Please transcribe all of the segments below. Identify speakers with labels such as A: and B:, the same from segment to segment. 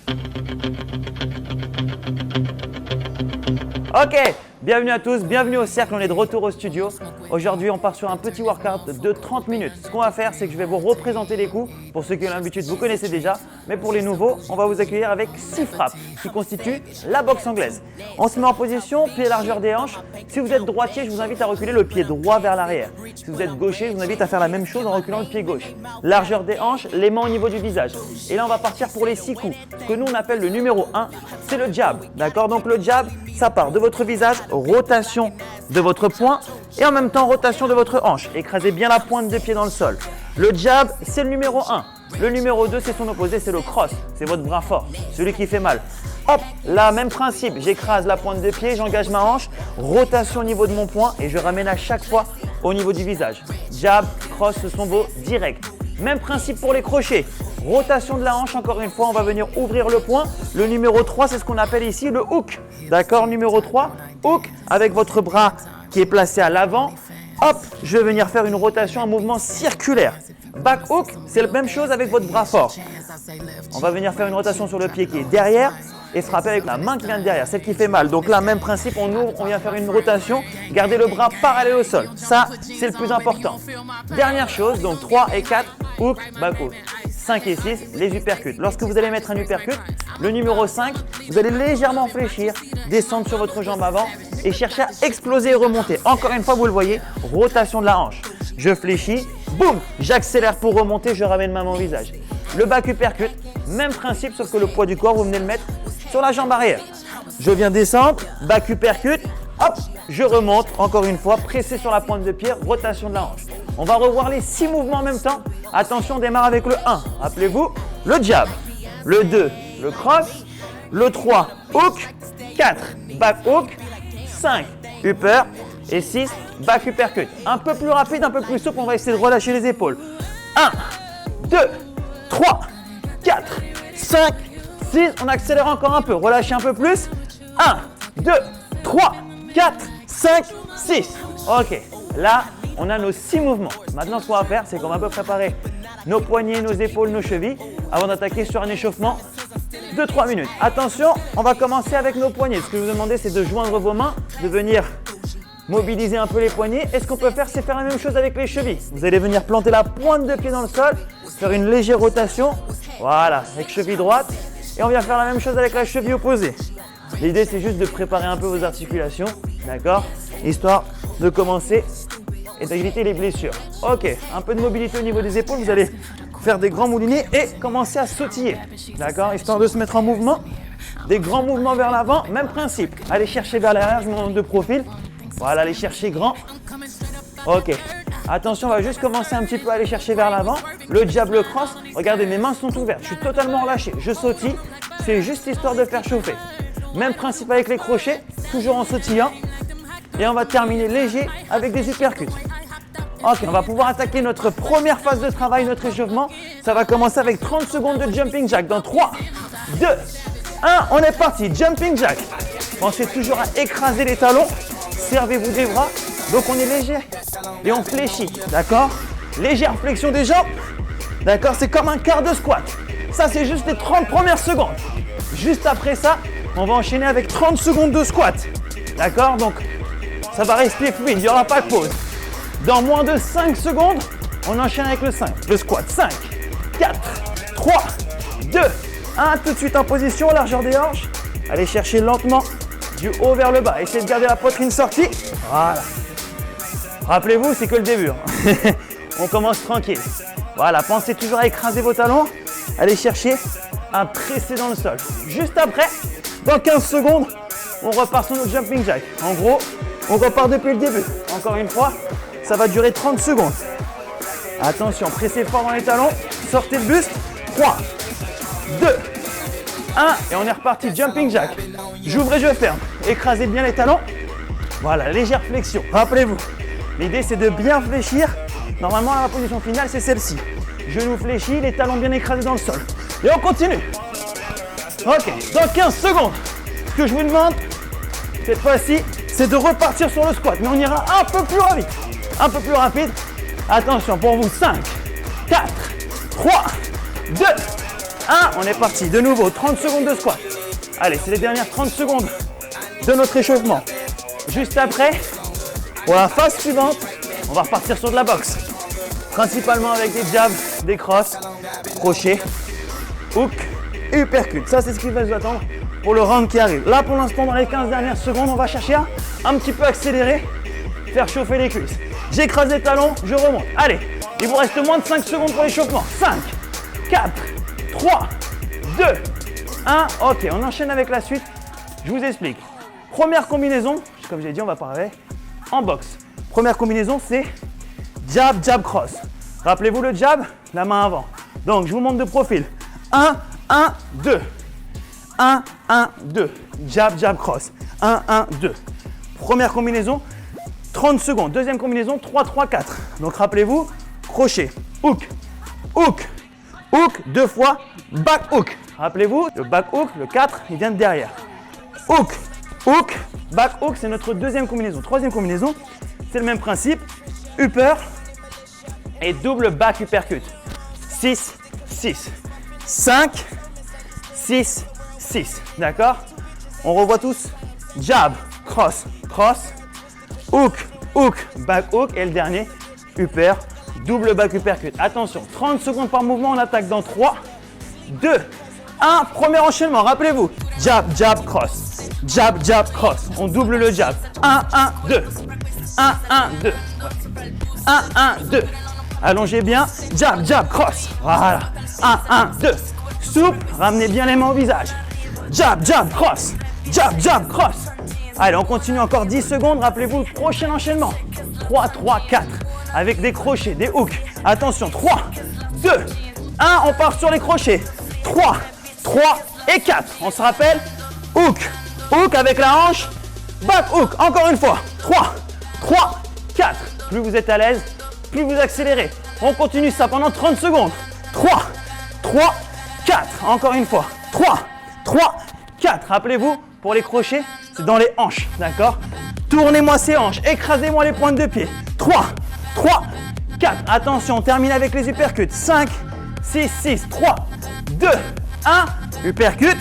A: Ok, bienvenue à tous, bienvenue au cercle, on est de retour au studio. Aujourd'hui, on part sur un petit workout de 30 minutes. Ce qu'on va faire, c'est que je vais vous représenter les coups. Pour ceux qui ont l'habitude, vous connaissez déjà. Mais pour les nouveaux, on va vous accueillir avec 6 frappes qui constituent la boxe anglaise. On se met en position, pied largeur des hanches. Si vous êtes droitier, je vous invite à reculer le pied droit vers l'arrière. Si vous êtes gaucher, je vous invite à faire la même chose en reculant le pied gauche. Largeur des hanches, les mains au niveau du visage. Et là, on va partir pour les 6 coups. Ce que nous, on appelle le numéro 1, c'est le jab. D'accord? Donc le jab, ça part de votre visage, rotation de votre poing et en même temps rotation de votre hanche. Écrasez bien la pointe de pied dans le sol. Le jab, c'est le numéro 1. Le numéro 2, c'est son opposé, c'est le cross. C'est votre bras fort, celui qui fait mal. Hop, là, même principe. J'écrase la pointe de pied, j'engage ma hanche, rotation au niveau de mon poing et je ramène à chaque fois au niveau du visage. Jab, cross, ce sont vos directs. Même principe pour les crochets. Rotation de la hanche, encore une fois, on va venir ouvrir le poing. Le numéro 3, c'est ce qu'on appelle ici le hook. D'accord, numéro 3, hook avec votre bras qui est placé à l'avant. Hop, je vais venir faire une rotation, un mouvement circulaire. Back hook, c'est la même chose avec votre bras fort. On va venir faire une rotation sur le pied qui est derrière et frapper avec la main qui vient de derrière, celle qui fait mal. Donc là, même principe, on ouvre, on vient faire une rotation, garder le bras parallèle au sol. Ça, c'est le plus important. Dernière chose, donc 3 et 4, hook, back hook. 5 et 6, les uppercuts. Lorsque vous allez mettre un uppercut, le numéro 5, vous allez légèrement fléchir, descendre sur votre jambe avant et chercher à exploser et remonter. Encore une fois, vous le voyez, rotation de la hanche. Je fléchis, boum, j'accélère pour remonter, je ramène ma main au visage. Le back uppercut, même principe, sauf que le poids du corps, vous venez le mettre sur la jambe arrière. Je viens descendre, back uppercut, hop, je remonte, encore une fois, pressé sur la pointe de pied, rotation de la hanche. On va revoir les 6 mouvements en même temps. Attention, on démarre avec le 1. Rappelez-vous, le jab. Le 2, le cross. Le 3, hook. 4, back hook. 5, upper. Et 6, back uppercut. Un peu plus rapide, un peu plus souple. On va essayer de relâcher les épaules. 1, 2, 3, 4, 5, 6. On accélère encore un peu. Relâchez un peu plus. 1, 2, 3, 4, 5, 6. Ok, là, on a nos 6 mouvements. Maintenant, ce qu'on va faire, c'est qu'on va un peu préparer nos poignets, nos épaules, nos chevilles avant d'attaquer sur un échauffement de 3 minutes. Attention, on va commencer avec nos poignets. Ce que je vous demandais, c'est de joindre vos mains, de venir mobiliser un peu les poignets. Et ce qu'on peut faire, c'est faire la même chose avec les chevilles. Vous allez venir planter la pointe de pied dans le sol, faire une légère rotation. Voilà, avec cheville droite. Et on vient faire la même chose avec la cheville opposée. L'idée, c'est juste de préparer un peu vos articulations, d'accord? Histoire de commencer et d'éviter les blessures. Ok, un peu de mobilité au niveau des épaules, vous allez faire des grands moulinets et commencer à sautiller. D'accord? Histoire de se mettre en mouvement, des grands mouvements vers l'avant, même principe. Allez chercher vers l'arrière, je me monte de profil. Voilà, allez chercher grand. Ok, attention, on va juste commencer un petit peu à aller chercher vers l'avant. Le jab, le cross, regardez, mes mains sont ouvertes, je suis totalement relâché. Je sautille, c'est juste histoire de faire chauffer. Même principe avec les crochets, toujours en sautillant. Et on va terminer léger avec des uppercuts. Ok, on va pouvoir attaquer notre première phase de travail, notre échauffement. Ça va commencer avec 30 secondes de jumping jack. Dans 3, 2, 1, on est parti. Jumping jack. Pensez toujours à écraser les talons. Servez-vous des bras. Donc on est léger et on fléchit. D'accord? Légère flexion des jambes. D'accord? C'est comme un quart de squat. Ça, c'est juste les 30 premières secondes. Juste après ça, on va enchaîner avec 30 secondes de squat. D'accord? Donc, ça va rester fluide, il n'y aura pas de pause. Dans moins de 5 secondes, on enchaîne avec le 5. Le squat, 5, 4, 3, 2, 1. Tout de suite en position, largeur des hanches. Allez chercher lentement du haut vers le bas. Essayez de garder la poitrine sortie. Voilà. Rappelez-vous, c'est que le début. On commence tranquille. Voilà, pensez toujours à écraser vos talons. Allez chercher à presser dans le sol. Juste après, dans 15 secondes, on repart sur notre jumping jack. En gros, on repart depuis le début. Encore une fois, ça va durer 30 secondes. Attention, pressez fort dans les talons. Sortez le buste. 3, 2, 1. Et on est reparti. Jumping jack. J'ouvre et je ferme. Écrasez bien les talons. Voilà, légère flexion. Rappelez-vous, l'idée c'est de bien fléchir. Normalement, la position finale, c'est celle-ci. Genou fléchi, les talons bien écrasés dans le sol. Et on continue. Ok, dans 15 secondes, ce que je vous demande, cette fois-ci, c'est de repartir sur le squat. Mais on ira un peu plus rapide. Un peu plus rapide. Attention, pour vous, 5, 4, 3, 2, 1, on est parti. De nouveau, 30 secondes de squat. Allez, c'est les dernières 30 secondes de notre échauffement. Juste après, pour la phase suivante, on va repartir sur de la boxe. Principalement avec des jabs, des crosses, crochets, hook, uppercut. Ça, c'est ce qui va nous attendre pour le round qui arrive. Là, pour l'instant, dans les 15 dernières secondes, on va chercher à un petit peu accélérer, faire chauffer les cuisses. J'écrase les talons, je remonte. Allez, il vous reste moins de 5 secondes pour l'échauffement. 5, 4, 3, 2, 1. Ok, on enchaîne avec la suite. Je vous explique. Première combinaison, comme j'ai dit, on va parler en boxe. Première combinaison, c'est jab, jab, cross. Rappelez-vous le jab, la main avant. Donc, je vous montre de profil. 1, 1, 2. 1, 1, 2. Jab, jab, cross. 1, 1, 2. Première combinaison, 30 secondes. Deuxième combinaison, 3, 3, 4. Donc, rappelez-vous, crochet, hook, hook, hook, 2 fois, back hook. Rappelez-vous, le back hook, le 4, il vient de derrière. Hook, hook, back hook, c'est notre deuxième combinaison. Troisième combinaison, c'est le même principe. Upper et double back uppercut. 6, 6. 5, 6, 6. D'accord? On revoit tous. Jab, cross, cross, hook, hook, back hook. Et le dernier, upper, double back uppercut. Attention, 30 secondes par mouvement. On attaque dans 3, 2, 1. Premier enchaînement. Rappelez-vous. Jab, jab, cross. Jab, jab, cross. On double le jab. 1, 1, 2. 1, 1, 2. 1, 1, 2. Allongez bien. Jab, jab, cross. Voilà. 1, 1, 2. Souple. Ramenez bien les mains au visage. Jab, jab, cross. Jab, jab, cross. Allez, on continue encore 10 secondes. Rappelez-vous le prochain enchaînement. 3, 3, 4. Avec des crochets, des hooks. Attention. 3, 2, 1. On part sur les crochets. 3, 3 et 4. On se rappelle. Hook. Hook avec la hanche. Back hook. Encore une fois. 3, 3, 4. Plus vous êtes à l'aise, plus vous accélérez. On continue ça pendant 30 secondes. 3, 3, 4. Encore une fois. 3, 3, 4. Rappelez-vous, pour les crochets, c'est dans les hanches. D'accord? Tournez-moi ces hanches. Écrasez-moi les pointes de pied. 3, 3, 4. Attention, on termine avec les uppercuts. 5, 6, 6, 3, 2, 1. Uppercut.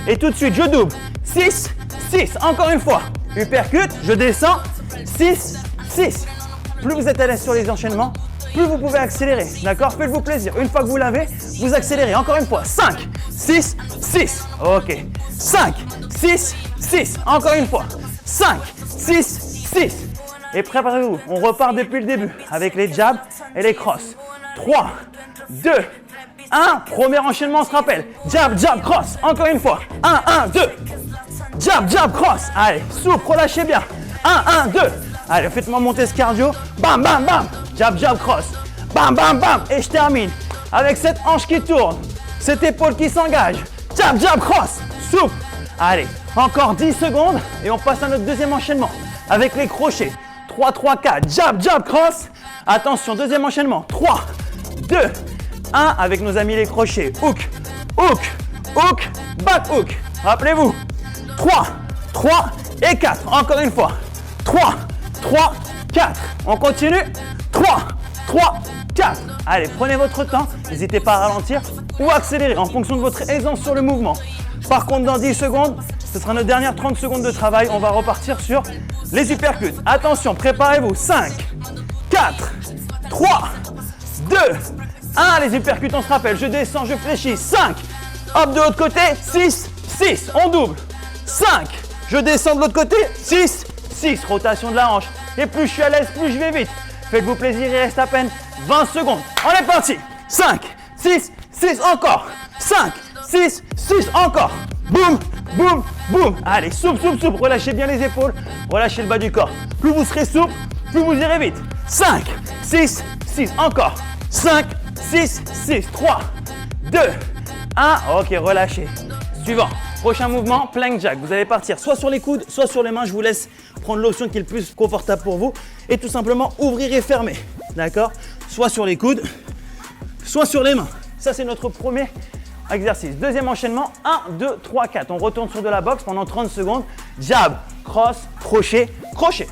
A: Et tout de suite, je double. 6, 6. Encore une fois. Uppercut. Je descends. 6, 6. Plus vous êtes à l'aise sur les enchaînements, plus vous pouvez accélérer. D'accord? Faites-vous plaisir. Une fois que vous l'avez, vous accélérez. Encore une fois. 5, 6, 6. Ok. 5, 6, 6. Encore une fois. 5, 6, 6. Et préparez-vous. On repart depuis le début avec les jabs et les crosses. 3, 2, 1. Premier enchaînement, on se rappelle. Jab, jab, cross. Encore une fois. 1, 1, 2. Jab, jab, cross. Allez, souple, relâchez bien. 1, 1, 2. Allez, faites-moi monter ce cardio. Bam, bam, bam. Jab, jab, cross. Bam, bam, bam. Et je termine avec cette hanche qui tourne. Cette épaule qui s'engage. Jab, jab, cross. Souple. Allez, encore 10 secondes et on passe à notre deuxième enchaînement avec les crochets. 3, 3, 4. Jab, jab, cross. Attention, deuxième enchaînement. 3, 2, 1. Avec nos amis les crochets. Hook, hook, hook, back hook. Rappelez-vous. 3, 3 et 4. Encore une fois. 3, 3, 4. On continue. 3, 3, 4. Allez, prenez votre temps. N'hésitez pas à ralentir ou accélérer en fonction de votre aisance sur le mouvement. Par contre, dans 10 secondes, ce sera notre dernière 30 secondes de travail. On va repartir sur les uppercuts. Attention, préparez-vous. 5, 4, 3, 2, 1. Les uppercuts, on se rappelle. Je descends, je fléchis. 5. Hop, de l'autre côté. 6, 6. On double. 5. Je descends de l'autre côté. 6, 6. Rotation de la hanche. Et plus je suis à l'aise, plus je vais vite. Faites-vous plaisir, il reste à peine 20 secondes. On est parti. 5, 6, 6. Encore. 5, 6, 6. Encore. Boum, boum, boum. Allez, souple, souple, souple. Relâchez bien les épaules. Relâchez le bas du corps. Plus vous serez souple, plus vous irez vite. 5, 6, 6. Encore. 5, 6, 6. 3, 2, 1. Ok, relâchez. Suivant. Prochain mouvement, plank jack. Vous allez partir soit sur les coudes, soit sur les mains. Je vous laisse prendre l'option qui est le plus confortable pour vous. Et tout simplement ouvrir et fermer. D'accord? Soit sur les coudes, soit sur les mains. Ça, c'est notre premier exercice. Deuxième enchaînement, 1, 2, 3, 4. On retourne sur de la boxe pendant 30 secondes. Jab, cross, crochet, crochet.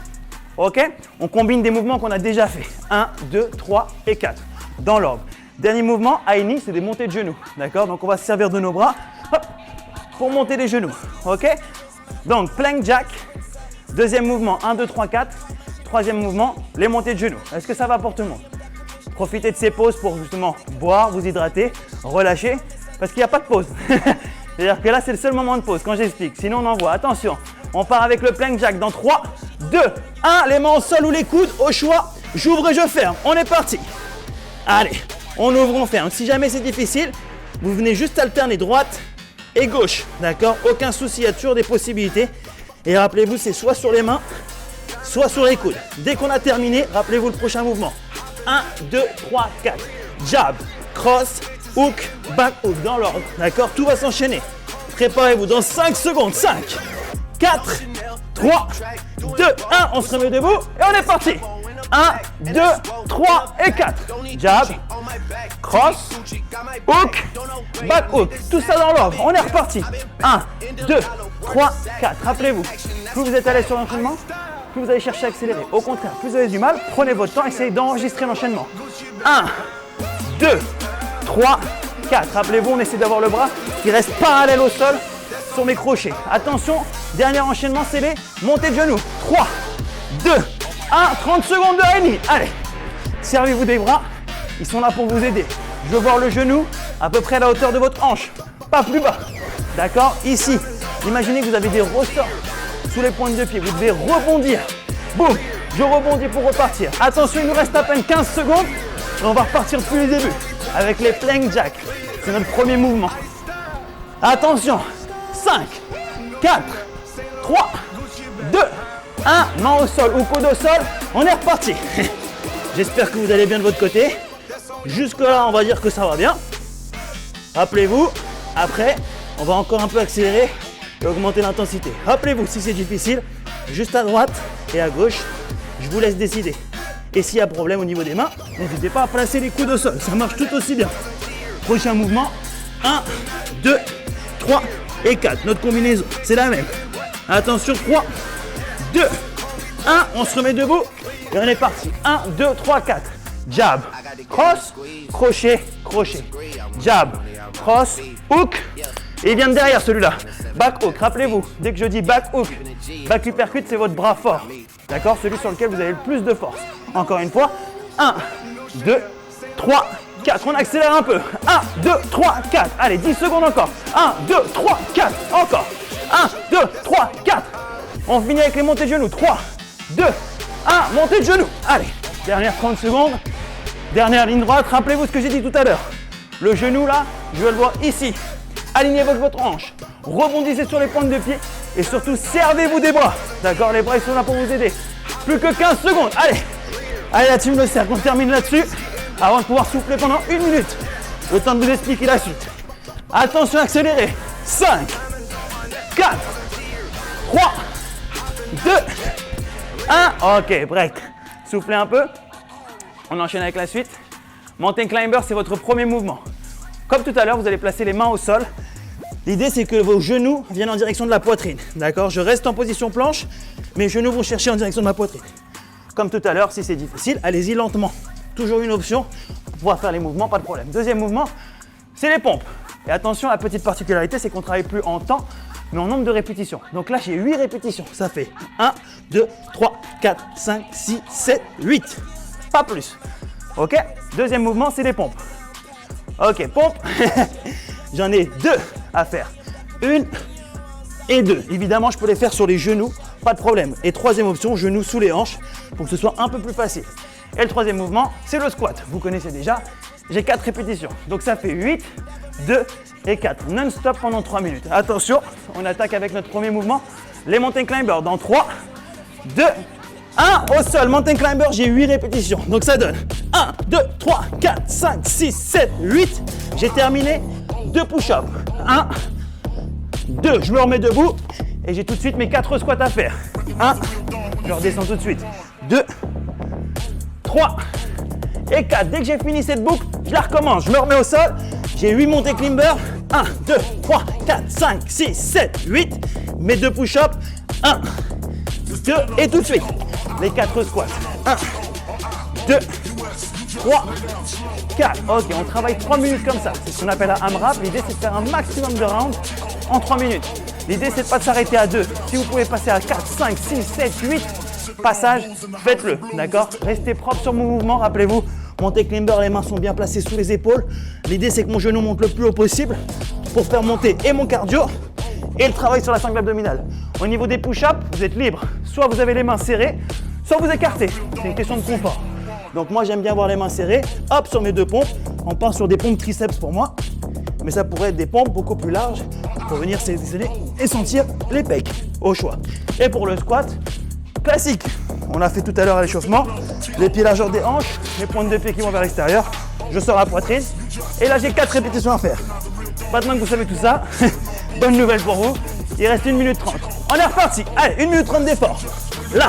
A: Ok? On combine des mouvements qu'on a déjà fait. 1, 2, 3 et 4. Dans l'ordre. Dernier mouvement, high knee, c'est des montées de genoux. D'accord? Donc on va se servir de nos bras hop, pour monter les genoux. Ok? Donc plank jack. Deuxième mouvement, 1, 2, 3, 4. Troisième mouvement, les montées de genoux. Est-ce que ça va pour tout le monde? Profitez de ces pauses pour justement boire, vous hydrater, relâcher, parce qu'il n'y a pas de pause. C'est-à-dire que là, c'est le seul moment de pause quand j'explique. Sinon, on envoie. Attention, on part avec le plank jack dans 3, 2, 1. Les mains au sol ou les coudes, au choix. J'ouvre et je ferme. On est parti. Allez, on ouvre, on ferme. Si jamais c'est difficile, vous venez juste alterner droite et gauche. D'accord? Aucun souci, il y a toujours des possibilités. Et rappelez-vous, c'est soit sur les mains, soit sur les coudes. Dès qu'on a terminé, rappelez-vous le prochain mouvement. 1, 2, 3, 4. Jab, cross, hook, back hook dans l'ordre. D'accord? Tout va s'enchaîner. Préparez-vous dans 5 secondes. 5, 4, 3, 2, 1. On se remet debout et on est parti. 1, 2, 3 et 4. Jab, cross, hook, back hook. Tout ça dans l'ordre. On est reparti. 1, 2, 3, 4. Rappelez-vous, plus vous êtes à l'aise sur l'enchaînement, plus vous allez chercher à accélérer. Au contraire, plus vous avez du mal, prenez votre temps, essayez d'enregistrer l'enchaînement. 1, 2, 3, 4. Rappelez-vous, on essaie d'avoir le bras qui reste parallèle au sol sur mes crochets. Attention, dernier enchaînement, c'est les montées de genoux. 3, 2, 1, 30 secondes de high knee. Allez, servez-vous des bras, ils sont là pour vous aider. Je veux voir le genou à peu près à la hauteur de votre hanche, pas plus bas. D'accord? Ici, imaginez que vous avez des ressorts sous les pointes de pied. Vous devez rebondir. Boum, je rebondis pour repartir. Attention, il nous reste à peine 15 secondes et on va repartir depuis le début avec les plank jack. C'est notre premier mouvement. Attention, 5, 4, 3, 2, 1. Main au sol ou coude au sol. On est reparti. J'espère que vous allez bien de votre côté. Jusque-là, on va dire que ça va bien. Rappelez-vous, après, on va encore un peu accélérer et augmenter l'intensité. Rappelez-vous, si c'est difficile, juste à droite et à gauche, je vous laisse décider. Et s'il y a problème au niveau des mains, n'hésitez pas à placer les coudes au sol. Ça marche tout aussi bien. Prochain mouvement, 1, 2, 3 et 4. Notre combinaison, c'est la même. Attention, 3, 2, 1. On se remet debout et on est parti. 1, 2, 3, 4. Jab, cross, crochet, crochet. Jab, cross, hook. Et il vient de derrière celui-là. Back hook, rappelez-vous, dès que je dis back hook, back uppercut, c'est votre bras fort. D'accord? Celui sur lequel vous avez le plus de force. Encore une fois, 1, 2, 3, 4. On accélère un peu. 1, 2, 3, 4. Allez, 10 secondes encore. 1, 2, 3, 4. Encore. 1, 2, 3, 4. On finit avec les montées de genoux. 3, 2, 1. Montée de genoux. Allez, dernière 30 secondes. Dernière ligne droite. Rappelez-vous ce que j'ai dit tout à l'heure. Le genou là, je veux le voir ici. Alignez avec votre hanche. Rebondissez sur les pointes de pied. Et surtout, servez-vous des bras. D'accord? Les bras, ils sont là pour vous aider. Plus que 15 secondes. Allez. Allez, la team Le Cercle, on termine là-dessus. Avant de pouvoir souffler pendant 1 minute. Le temps de vous expliquer la suite. Attention, accélérez. 5, 4, 3, 2, 1. Ok, break. Soufflez un peu. On enchaîne avec la suite. Mountain Climber, c'est votre premier mouvement. Comme tout à l'heure, vous allez placer les mains au sol. L'idée, c'est que vos genoux viennent en direction de la poitrine. D'accord? Je reste en position planche. Mes genoux vont chercher en direction de ma poitrine. Comme tout à l'heure, si c'est difficile, allez-y lentement. Toujours une option pour pouvoir faire les mouvements, pas de problème. Deuxième mouvement, c'est les pompes. Et attention, la petite particularité, c'est qu'on ne travaille plus en temps, mais en nombre de répétitions. Donc là, j'ai 8 répétitions. Ça fait 1, 2, 3, 4, 5, 6, 7, 8. Pas plus. Ok? Deuxième mouvement, c'est les pompes. Ok, pompes. J'en ai 2 à faire. 1 et 2. Évidemment, je peux les faire sur les genoux, pas de problème. Et troisième option, genoux sous les hanches, pour que ce soit un peu plus facile. Et le troisième mouvement, c'est le squat. Vous connaissez déjà, j'ai 4 répétitions. Donc ça fait 8, 2 et 4. Non-stop pendant 3 minutes. Attention, on attaque avec notre premier mouvement, les Mountain Climber. Dans 3, 2, 1. Au sol, Mountain Climber, j'ai 8 répétitions. Donc ça donne 1, 2, 3, 4, 5, 6, 7, 8. J'ai terminé 2 push-ups. 1, 2, je me remets debout et j'ai tout de suite mes 4 squats à faire. 1, je redescends tout de suite. 2, 3 et 4. Dès que j'ai fini cette boucle, je la recommence. Je me remets au sol. J'ai 8 montées climber. 1, 2, 3, 4, 5, 6, 7, 8. Mes 2 push-ups. 1, 2 et tout de suite. Les 4 squats. 1, 2, 3, 4. Ok, on travaille 3 minutes comme ça. C'est ce qu'on appelle un AMRAP. L'idée, c'est de faire un maximum de rounds en 3 minutes. L'idée, c'est de ne pas s'arrêter à 2. Si vous pouvez passer à 4, 5, 6, 7, 8 passages, faites-le. D'accord? Restez propre sur mon mouvement. Rappelez-vous, monter climber, les mains sont bien placées sous les épaules. L'idée, c'est que mon genou monte le plus haut possible pour faire monter et mon cardio et le travail sur la sangle abdominale. Au niveau des push-ups, vous êtes libre. Soit vous avez les mains serrées, soit vous écartez. C'est une question de confort. Donc moi, j'aime bien avoir les mains serrées. Hop, sur mes 2 pompes. On part sur des pompes triceps pour moi. Mais ça pourrait être des pompes beaucoup plus larges pour venir saisir et sentir les pecs au choix. Et pour le squat, classique. On a fait tout à l'heure à l'échauffement. Les pieds largeur des hanches, les pointes de pied qui vont vers l'extérieur. Je sors la poitrine. Et là, j'ai 4 répétitions à faire. Maintenant que vous savez tout ça, bonne nouvelle pour vous. Il reste 1 minute 30. On est reparti. Allez, 1 minute 30 d'effort. Là,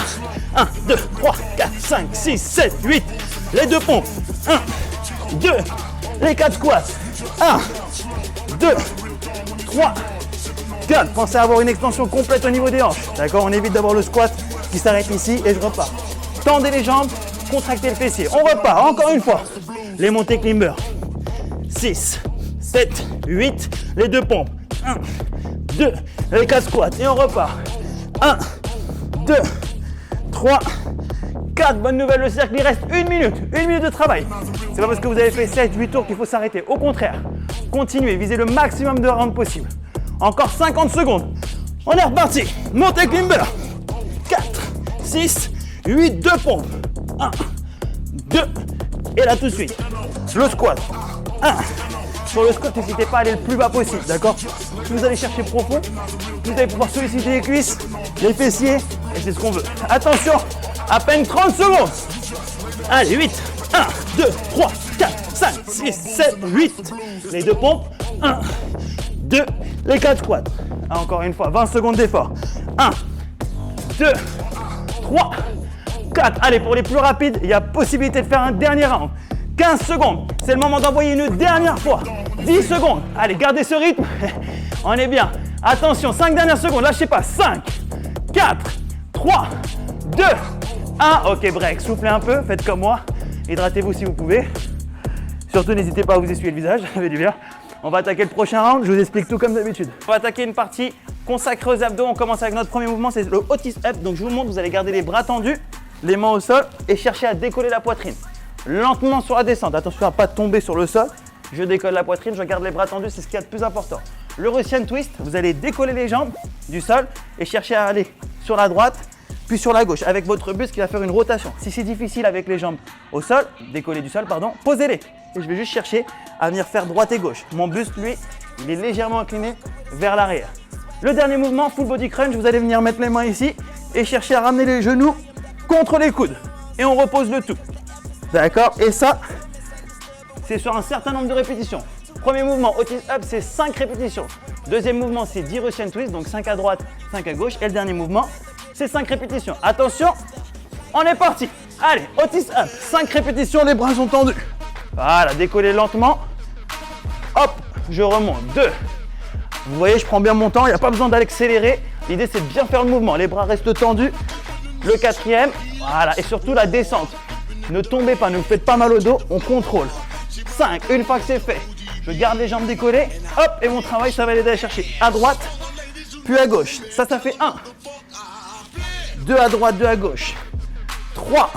A: 1, 2, 3, 4, 5, 6, 7, 8. Les 2 pompes. 1, 2, les 4 squats. 1, 2, 3, 4. Pensez à avoir une extension complète au niveau des hanches. D'accord? On évite d'avoir le squat qui s'arrête ici et je repars. Tendez les jambes, contractez le fessier. On repart, encore une fois. Les montées climber. 6, 7, 8. Les 2 pompes. 1, 2, les 4 squats. Et on repart. 1, 2, 3, 4. Bonne nouvelle, le cercle, il reste 1 minute. 1 minute de travail. C'est pas parce que vous avez fait 7, 8 tours qu'il faut s'arrêter. Au contraire, continuez, visez le maximum de rounds possible. Encore 50 secondes. On est reparti. Montée climber. 4, 6, 8, 2 pompes. 1, 2. Et là tout de suite, le squat. 1. Sur le squat, n'hésitez pas à aller le plus bas possible, d'accord? Si vous allez chercher profond, vous allez pouvoir solliciter les cuisses, les fessiers, et c'est ce qu'on veut. Attention, à peine 30 secondes. Allez, 8. 1, 2, 3, 4, 5, 6, 7, 8. Les 2 pompes. 1, 2, les 4 squats. Encore une fois, 20 secondes d'effort. 1, 2, 3, 4. Allez, pour les plus rapides, il y a possibilité de faire un dernier round. 15 secondes. C'est le moment d'envoyer une dernière fois. 10 secondes. Allez, gardez ce rythme. On est bien. Attention, 5 dernières secondes. Lâchez pas. 5, 4, 3, 2, 1. Ok, break. Soufflez un peu. Faites comme moi. Hydratez-vous si vous pouvez. Surtout, n'hésitez pas à vous essuyer le visage. Ça fait du bien. On va attaquer le prochain round. Je vous explique tout comme d'habitude. On va attaquer une partie consacrée aux abdos. On commence avec notre premier mouvement. C'est le Otis Up. Donc, je vous montre. Vous allez garder les bras tendus, les mains au sol et chercher à décoller la poitrine. Lentement sur la descente. Attention à ne pas tomber sur le sol. Je décolle la poitrine. Je garde les bras tendus. C'est ce qu'il y a de plus important. Le Russian Twist. Vous allez décoller les jambes du sol et chercher à aller sur la droite puis sur la gauche avec votre buste qui va faire une rotation. Si c'est difficile avec les jambes au sol, décoller du sol, pardon, posez-les. Et je vais juste chercher à venir faire droite et gauche. Mon buste, lui, il est légèrement incliné vers l'arrière. Le dernier mouvement, full body crunch, vous allez venir mettre les mains ici et chercher à ramener les genoux contre les coudes. Et on repose le tout. D'accord? Et ça, c'est sur un certain nombre de répétitions. Premier mouvement, Otis Up, c'est 5 répétitions. Deuxième mouvement, c'est 10 Russian Twist, donc 5 à droite, 5 à gauche. Et le dernier mouvement, c'est 5 répétitions. Attention, on est parti. Allez, Otis Up, 5 répétitions, les bras sont tendus. Voilà, décollez lentement. Hop, je remonte. 2. Vous voyez, je prends bien mon temps, il n'y a pas besoin d'accélérer. L'idée, c'est de bien faire le mouvement. Les bras restent tendus. Le 4e, voilà, et surtout la descente. Ne tombez pas, ne vous faites pas mal au dos, on contrôle. 5, une fois que c'est fait, je garde les jambes décollées. Hop, et mon travail, ça va l'aider à chercher à droite, puis à gauche. Ça fait 1. 2 à droite, 2 à gauche. 3.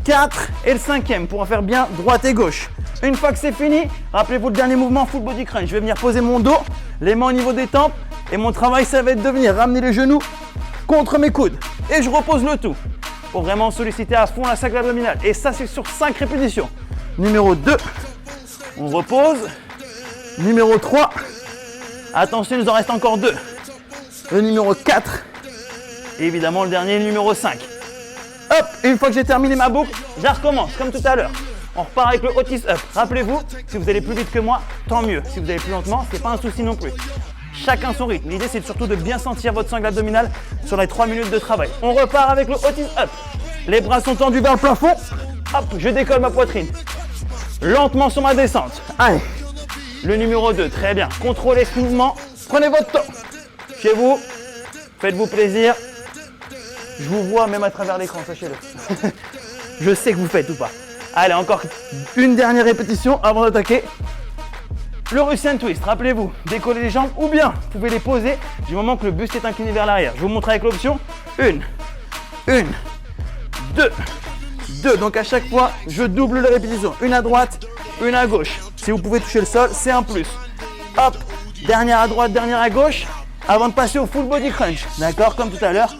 A: 4 et le 5e pour en faire bien droite et gauche. Une fois que c'est fini, rappelez-vous le dernier mouvement, full body crunch. Je vais venir poser mon dos, les mains au niveau des tempes et mon travail, ça va être de venir ramener les genoux contre mes coudes. Et je repose le tout pour vraiment solliciter à fond la sangle abdominale. Et ça, c'est sur 5 répétitions. Numéro 2, on repose. Numéro 3, attention, il nous en reste encore 2. Le numéro 4 et évidemment le dernier, le numéro 5. Hop, une fois que j'ai terminé ma boucle, je recommence comme tout à l'heure. On repart avec le Otis Up. Rappelez-vous, si vous allez plus vite que moi, tant mieux. Si vous allez plus lentement, c'est pas un souci non plus. Chacun son rythme. L'idée, c'est surtout de bien sentir votre sangle abdominale sur les 3 minutes de travail. On repart avec le Otis Up. Les bras sont tendus vers le plafond. Hop, je décolle ma poitrine. Lentement sur ma descente. Allez, le numéro 2, très bien. Contrôlez ce mouvement. Prenez votre temps. Chez vous, faites-vous plaisir. Je vous vois même à travers l'écran, sachez-le. je sais que vous faites ou pas. Allez, encore une dernière répétition avant d'attaquer. Le Russian Twist, rappelez-vous, décoller les jambes ou bien vous pouvez les poser du moment que le buste est incliné vers l'arrière. Je vous montre avec l'option. Une, deux. Donc à chaque fois, je double les répétitions. Une à droite, une à gauche. Si vous pouvez toucher le sol, c'est un plus. Hop, dernière à droite, dernière à gauche, avant de passer au full body crunch. D'accord, comme tout à l'heure,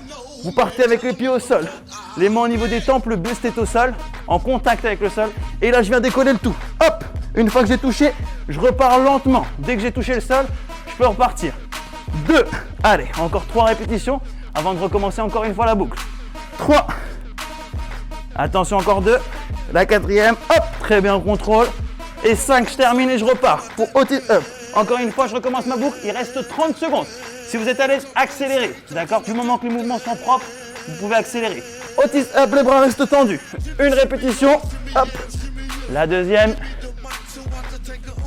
A: vous partez avec les pieds au sol. Les mains au niveau des tempes, le buste est au sol, en contact avec le sol. Et là, je viens décoller le tout. Hop, une fois que j'ai touché, je repars lentement. Dès que j'ai touché le sol, je peux repartir. 2, allez, encore 3 répétitions avant de recommencer encore une fois la boucle. 3, attention, encore 2, la 4e, hop, très bien, contrôle. Et 5, je termine et je repars pour Otis Up. Encore une fois, je recommence ma boucle, il reste 30 secondes. Si vous êtes à l'aise, accélérez, d'accord? Du moment que les mouvements sont propres, vous pouvez accélérer. Otis Up, les bras restent tendus. Une répétition, hop, la deuxième.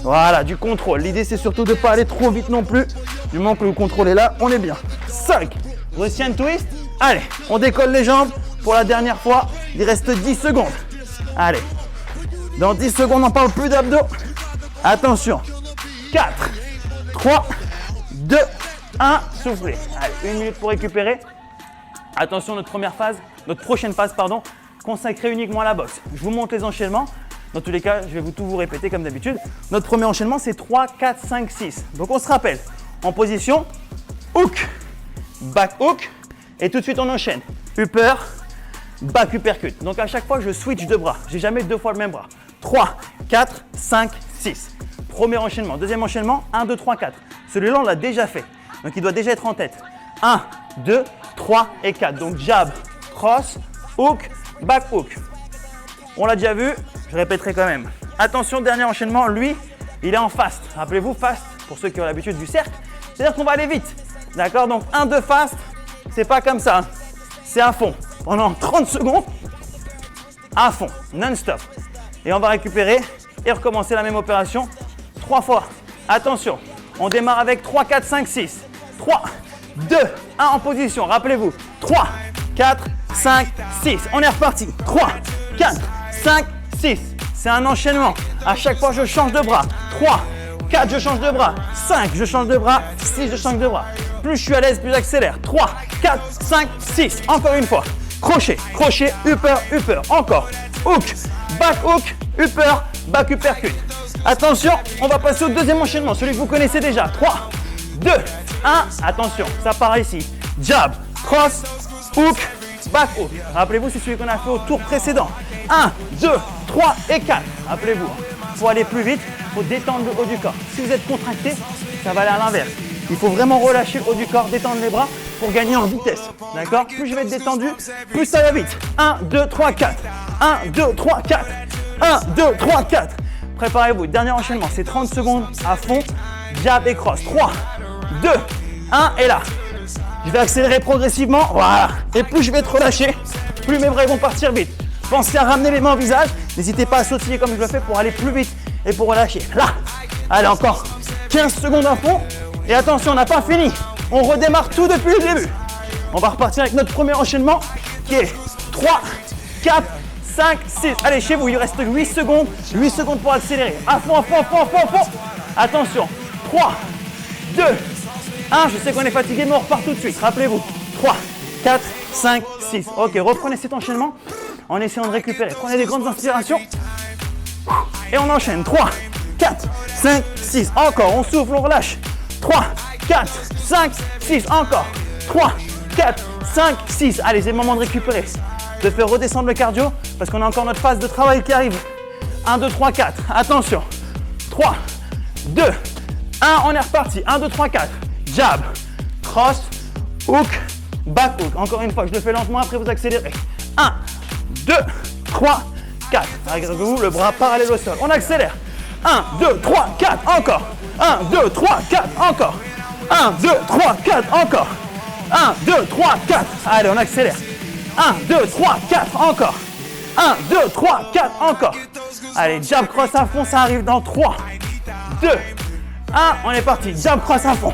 A: Voilà, du contrôle. L'idée, c'est surtout de ne pas aller trop vite non plus. Du moment que le contrôle est là, on est bien. 5, Russian Twist. Allez, on décolle les jambes pour la dernière fois. Il reste 10 secondes. Allez, dans 10 secondes, on ne parle plus d'abdos. Attention. 4, 3, 2, 1. Soufflez. Allez, 1 minute pour récupérer. Attention, notre prochaine phase, consacrée uniquement à la boxe. Je vous montre les enchaînements. Dans tous les cas, je vais tout vous répéter comme d'habitude. Notre premier enchaînement, c'est 3, 4, 5, 6. Donc, on se rappelle. En position, hook, back hook. Et tout de suite, on enchaîne. Upper, back uppercut. Donc, à chaque fois, je switch de bras. J'ai jamais 2 fois le même bras. 3, 4, 5, 6. Premier enchaînement. Deuxième enchaînement, 1, 2, 3, 4. Celui-là, on l'a déjà fait. Donc, il doit déjà être en tête. 1, 2, 3 et 4. Donc, jab, cross, hook, back hook. On l'a déjà vu, je répéterai quand même. Attention, dernier enchaînement, lui, il est en fast. Rappelez-vous, fast, pour ceux qui ont l'habitude du cercle, c'est-à-dire qu'on va aller vite. D'accord? Donc, 1, 2 fast, c'est pas comme ça. C'est à fond. Pendant 30 secondes, à fond, non-stop. Et on va récupérer et recommencer la même opération 3 fois. Attention, on démarre avec 3, 4, 5, 6. 3, 2, 1 en position. Rappelez-vous, 3, 4, 5, 6. On est reparti. 3, 4, 5, 6. C'est un enchaînement. À chaque fois, je change de bras. 3, 4, je change de bras. 5, je change de bras. 6, je change de bras. Plus je suis à l'aise, plus j'accélère. 3, 4, 5, 6. Encore une fois. Crochet, crochet, upper, upper. Encore. Hook, back hook, upper, back uppercut. Attention, on va passer au deuxième enchaînement, celui que vous connaissez déjà. 3, 2, 1. Attention, ça part ici. Jab, cross, hook, back hook. Rappelez-vous, c'est celui qu'on a fait au tour précédent. 1, 2, 3 et 4. Rappelez-vous, pour aller plus vite, il faut détendre le haut du corps. Si vous êtes contracté, ça va aller à l'inverse. Il faut vraiment relâcher le haut du corps, détendre les bras pour gagner en vitesse. D'accord? Plus je vais être détendu, plus ça va vite. 1, 2, 3, 4. 1, 2, 3, 4. 1, 2, 3, 4. Préparez-vous. Dernier enchaînement, c'est 30 secondes à fond. Jab et cross. 3, 2, 1 et là. Je vais accélérer progressivement. Voilà. Et plus je vais être relâché, plus mes bras vont partir vite. Pensez à ramener les mains au visage. N'hésitez pas à sautiller comme je le fais pour aller plus vite et pour relâcher. Là. Allez, encore 15 secondes à fond. Et attention, on n'a pas fini. On redémarre tout depuis le début. On va repartir avec notre premier enchaînement qui est 3, 4, 5, 6. Allez, chez vous, il reste 8 secondes. 8 secondes pour accélérer. À fond, à fond, à fond, à fond, à fond. Attention. 3, 2, 1. Je sais qu'on est fatigué, mais on repart tout de suite. Rappelez-vous. 3, 4, 5, 6. Ok, reprenez cet enchaînement en essayant de récupérer. Prenez des grandes inspirations. Et on enchaîne. 3, 4, 5, 6. Encore. On souffle, on relâche. 3, 4, 5, 6. Encore. 3, 4, 5, 6. Allez, c'est le moment de récupérer. De faire redescendre le cardio parce qu'on a encore notre phase de travail qui arrive. 1, 2, 3, 4. Attention. 3, 2, 1. On est reparti. 1, 2, 3, 4. Jab, cross, hook, back hook. Encore une fois, je le fais lentement, après vous accélérez. 1, 2, 3, 4. Regardez-vous, le bras parallèle au sol. On accélère. 1, 2, 3, 4. Encore. 1, 2, 3, 4. Encore. 1, 2, 3, 4. Encore. 1, 2, 3, 4. Allez, on accélère. 1, 2, 3, 4. Encore. 1, 2, 3, 4. Encore. Allez, jab, cross à fond. Ça arrive dans 3, 2, 1. On est parti. Jab, cross à fond.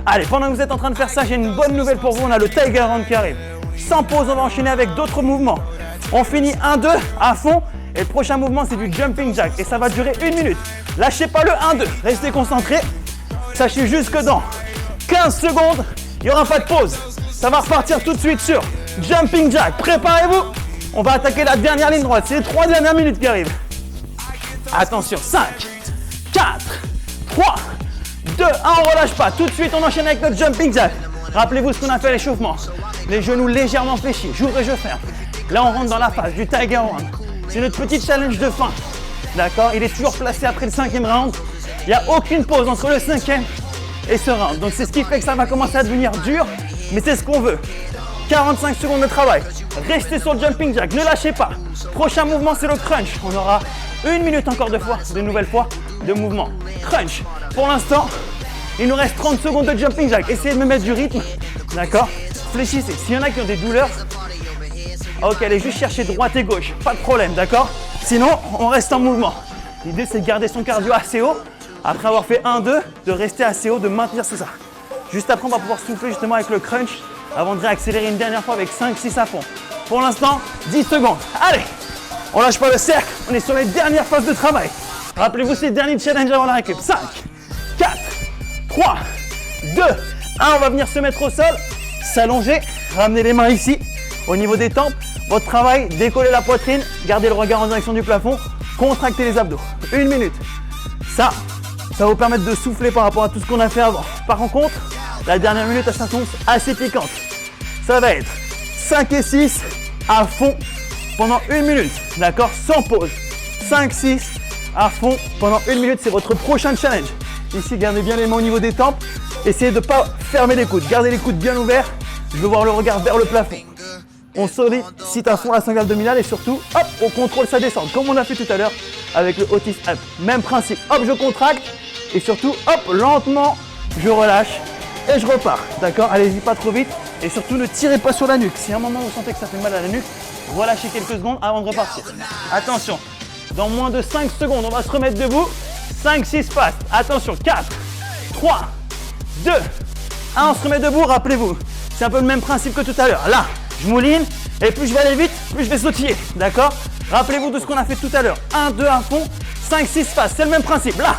A: Allez, pendant que vous êtes en train de faire ça, j'ai une bonne nouvelle pour vous. On a le Tiger Round qui arrive. Sans pause, on va enchaîner avec d'autres mouvements. On finit 1-2 à fond. Et le prochain mouvement, c'est du jumping jack. Et ça va durer 1 minute. Lâchez pas le 1-2. Restez concentrés. Sachez juste que dans 15 secondes, il n'y aura pas de pause. Ça va repartir tout de suite sur jumping jack. Préparez-vous. On va attaquer la dernière ligne droite. C'est les 3 dernières minutes qui arrivent. Attention. 5, 4, 3, 2, 1. On relâche pas. Tout de suite, on enchaîne avec notre jumping jack. Rappelez-vous ce qu'on a fait à l'échauffement. Les genoux légèrement fléchis. J'ouvre et je ferme. Là, on rentre dans la phase du Tiger One. C'est notre petit challenge de fin. D'accord? Il est toujours placé après le 5e round. Il n'y a aucune pause entre le 5e et ce round. Donc, c'est ce qui fait que ça va commencer à devenir dur. Mais c'est ce qu'on veut. 45 secondes de travail. Restez sur le jumping jack. Ne lâchez pas. Prochain mouvement, c'est le crunch. On aura 1 minute encore de nouvelles fois de mouvement. Crunch. Pour l'instant, il nous reste 30 secondes de jumping jack. Essayez de me mettre du rythme. D'accord? Fléchissez. S'il y en a qui ont des douleurs, ok, allez juste chercher droite et gauche. Pas de problème, d'accord? Sinon, on reste en mouvement. L'idée, c'est de garder son cardio assez haut. Après avoir fait 1-2, de rester assez haut, de maintenir tout ça. Juste après, on va pouvoir souffler justement avec le crunch avant de réaccélérer une dernière fois avec 5-6 à fond. Pour l'instant, 10 secondes. Allez, on lâche pas le cercle. On est sur les dernières phases de travail. Rappelez-vous ces derniers challenges avant la récup. 5, 4, 3, 2, 1. On va venir se mettre au sol, s'allonger, ramener les mains ici, au niveau des tempes. Votre travail, décoller la poitrine, garder le regard en direction du plafond, contracter les abdos. 1 minute. Ça va vous permettre de souffler par rapport à tout ce qu'on a fait avant. Par contre, la dernière minute, elle s'annonce assez piquante. Ça va être 5 et 6 à fond pendant 1 minute. D'accord? Sans pause. 5, 6 à fond pendant 1 minute. C'est votre prochain challenge. Ici, gardez bien les mains au niveau des tempes. Essayez de ne pas fermer les coudes. Gardez les coudes bien ouverts. Je veux voir le regard vers le plafond. On sollicite à fond la sangle abdominale et surtout, hop, on contrôle sa descente. Comme on a fait tout à l'heure avec le Otis Up. Même principe. Hop, je contracte. Et surtout, hop, lentement, je relâche. Et je repars. D'accord? Allez-y pas trop vite. Et surtout, ne tirez pas sur la nuque. Si à un moment vous sentez que ça fait mal à la nuque, relâchez quelques secondes avant de repartir. Attention. Dans moins de 5 secondes, on va se remettre debout. 5, 6 passes. Attention. 4, 3, 2, 1. On se remet debout. Rappelez-vous. C'est un peu le même principe que tout à l'heure. Là, je mouline. Et plus je vais aller vite, plus je vais sautiller. D'accord? Rappelez-vous de ce qu'on a fait tout à l'heure. 1, 2 à fond. 5, 6 passes. C'est le même principe. Là.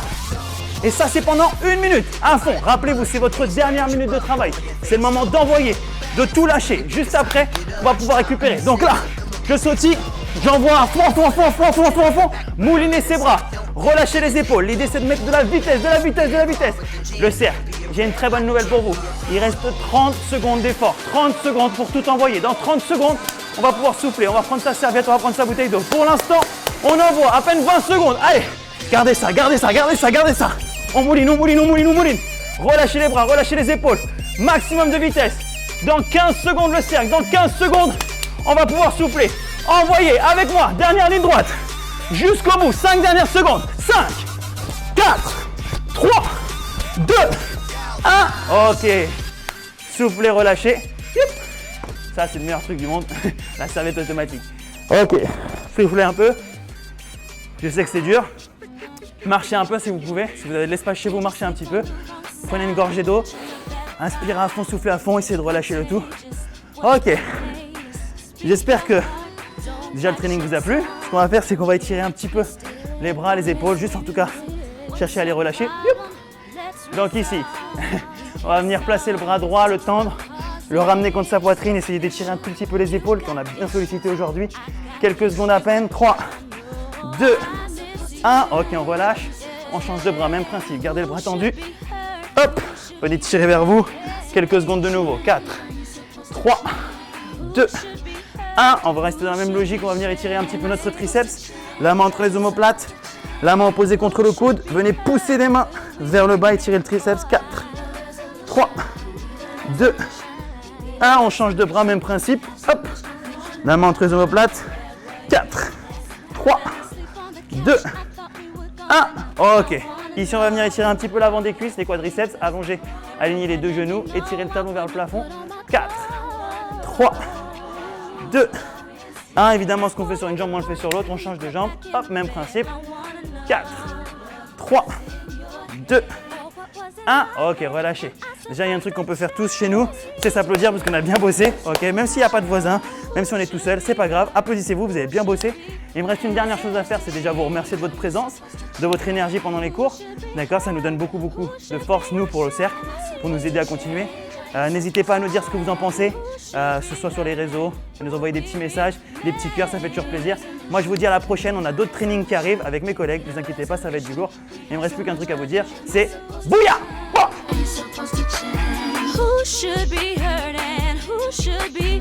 A: Et ça, c'est pendant 1 minute à fond. Rappelez-vous, c'est votre dernière minute de travail. C'est le moment d'envoyer, de tout lâcher. Juste après, on va pouvoir récupérer. Donc là, je sautille, j'envoie à fond, à fond. Moulinez ses bras, relâchez les épaules. L'idée, c'est de mettre de la vitesse. Le cercle. J'ai une très bonne nouvelle pour vous. Il reste 30 secondes d'effort. 30 secondes pour tout envoyer. Dans 30 secondes, on va pouvoir souffler. On va prendre sa serviette, on va prendre sa bouteille d'eau. Pour l'instant, on envoie à peine 20 secondes. Allez, gardez ça. On mouline. Relâchez les bras, relâchez les épaules. Maximum de vitesse. Dans 15 secondes, le cercle. Dans 15 secondes, on va pouvoir souffler. Envoyez avec moi. Dernière ligne droite. Jusqu'au bout. 5 dernières secondes. 5, 4, 3, 2, 1. Ok. Soufflez, relâchez. Ça, c'est le meilleur truc du monde. La serviette automatique. Ok. Soufflez un peu. Je sais que c'est dur. Marchez un peu si vous pouvez. Si vous avez de l'espace chez vous, marchez un petit peu. Prenez une gorgée d'eau. Inspirez à fond, soufflez à fond. Essayez de relâcher le tout. Ok. J'espère que déjà le training vous a plu. Ce qu'on va faire, c'est qu'on va étirer un petit peu les bras, les épaules. Juste en tout cas, chercher à les relâcher. Donc ici, on va venir placer le bras droit, le tendre, le ramener contre sa poitrine. Essayez d'étirer un tout petit peu les épaules qu'on a bien sollicité aujourd'hui. Quelques secondes à peine. 3, 2, 1, ok, on relâche, on change de bras, même principe, gardez le bras tendu, hop, venez tirer vers vous, quelques secondes de nouveau, 4, 3, 2, 1, on va rester dans la même logique, on va venir étirer un petit peu notre triceps, la main entre les omoplates, la main opposée contre le coude, venez pousser les mains vers le bas et tirer le triceps, 4, 3, 2, 1, on change de bras, même principe, hop, la main entre les omoplates, 4, 3, 2, 1, ok. Ici, on va venir étirer un petit peu l'avant des cuisses, les quadriceps, allonger, aligner les deux genoux, étirer le talon vers le plafond. 4, 3, 2, 1. Évidemment, ce qu'on fait sur une jambe, on le fait sur l'autre. On change de jambe. Hop, même principe. 4, 3, 2, 1. Ok, relâchez. Déjà, il y a un truc qu'on peut faire tous chez nous, c'est s'applaudir parce qu'on a bien bossé. Ok, même s'il n'y a pas de voisin, même si on est tout seul, c'est pas grave. Applaudissez-vous, vous avez bien bossé. Il me reste une dernière chose à faire, c'est déjà vous remercier de votre présence, de votre énergie pendant les cours. D'accord, ça nous donne beaucoup de force, nous, pour le cercle, pour nous aider à continuer. N'hésitez pas à nous dire ce que vous en pensez, ce soit sur les réseaux, à nous envoyer des petits messages, des petits cœurs, ça fait toujours plaisir. Moi, je vous dis à la prochaine, on a d'autres trainings qui arrivent avec mes collègues, ne vous inquiétez pas, ça va être du lourd. Il ne me reste plus qu'un truc à vous dire, c'est bouya!
B: Who should be heard and who should be